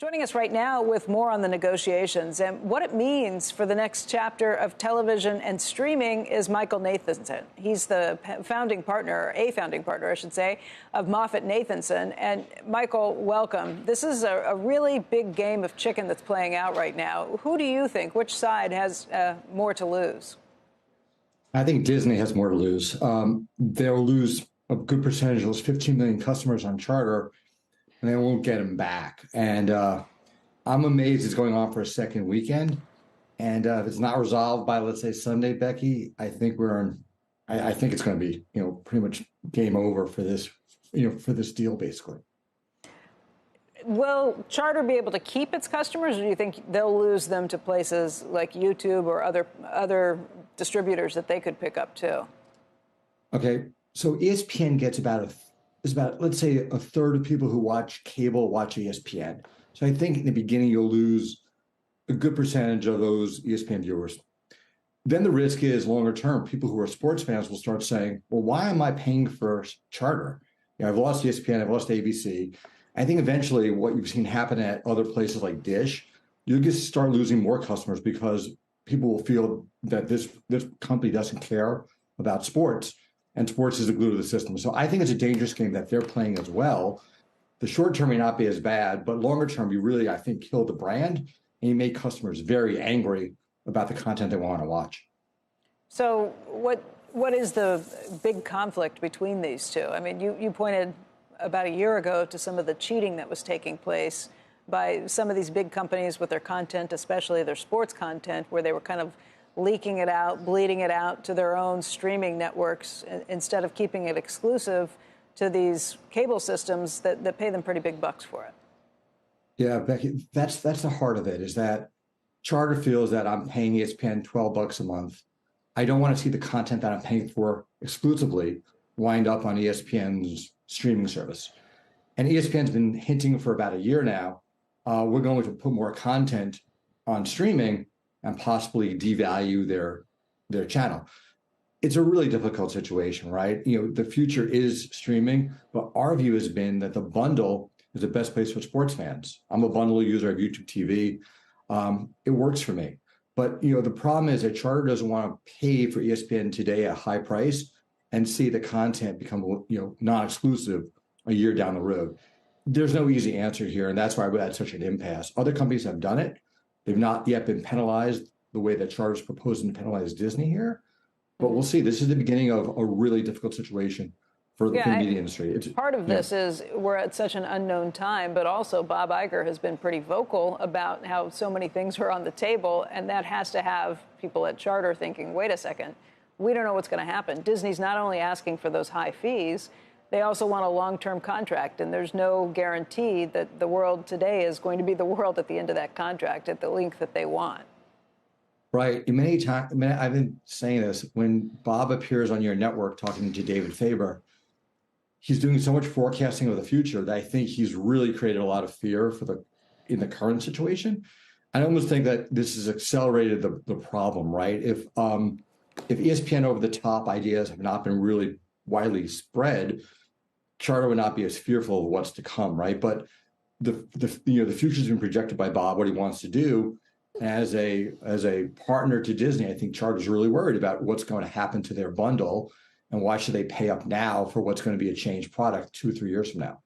Joining us right now with more on the negotiations and what it means for the next chapter of television and streaming is Michael Nathanson. He's the founding partner, I should say, of Moffett Nathanson. And Michael, welcome. This is a really big game of chicken that's playing out right now. Who do you think, which side has more to lose? I think Disney has more to lose. They'll lose a good percentage of those 15 million customers on Charter, and they won't get them back. And I'm amazed it's going on for a second weekend. And if it's not resolved by, let's say, Sunday, Becky, I think I think it's going to be, pretty much game over for this, for this deal, basically. Will Charter be able to keep its customers, or do you think they'll lose them to places like YouTube or other distributors that they could pick up too? Okay, so ESPN gets about let's say a third of people who watch cable watch ESPN. So I think in the beginning you'll lose a good percentage of those ESPN viewers. Then the risk is longer term, people who are sports fans will start saying, well, why am I paying for Charter? I've lost ESPN, I've lost ABC. I think eventually what you've seen happen at other places like Dish, you'll just start losing more customers because people will feel that this company doesn't care about sports, and sports is the glue to the system. So I think it's a dangerous game that they're playing as well. The short term may not be as bad, but longer term, you really, I think, kill the brand and you make customers very angry about the content they want to watch. So what is the big conflict between these two? I mean, you pointed about a year ago to some of the cheating that was taking place by some of these big companies with their content, especially their sports content, where they were kind of leaking it out, bleeding it out to their own streaming networks instead of keeping it exclusive to these cable systems that pay them pretty big bucks for it. Yeah, Becky, that's the heart of it, is that Charter feels that I'm paying ESPN $12 a month. I don't want to see the content that I'm paying for exclusively wind up on ESPN's streaming service. And ESPN's been hinting for about a year now, we're going to put more content on streaming and possibly devalue their channel. It's a really difficult situation, right? The future is streaming, but our view has been that the bundle is the best place for sports fans. I'm a bundle user of YouTube TV. It works for me. But, the problem is that Charter doesn't want to pay for ESPN today at a high price and see the content become, non-exclusive a year down the road. There's no easy answer here, and that's why we had such an impasse. Other companies have done it. They've not yet been penalized the way that Charter's proposing to penalize Disney here. But we'll see. This is the beginning of a really difficult situation for the media industry. Part of this is we're at such an unknown time, but also Bob Iger has been pretty vocal about how so many things are on the table, and that has to have people at Charter thinking, wait a second, we don't know what's going to happen. Disney's not only asking for those high fees, they also want a long-term contract, and there's no guarantee that the world today is going to be the world at the end of that contract at the length that they want. Right. Many times, I've been saying this, when Bob appears on your network talking to David Faber, he's doing so much forecasting of the future that I think he's really created a lot of fear in the current situation. I almost think that this has accelerated the problem, right? If ESPN over-the-top ideas have not been really widely spread, Charter would not be as fearful of what's to come, right? But the future's been projected by Bob, what he wants to do. As a partner to Disney, I think Charter's really worried about what's going to happen to their bundle and why should they pay up now for what's going to be a changed product 2 or 3 years from now.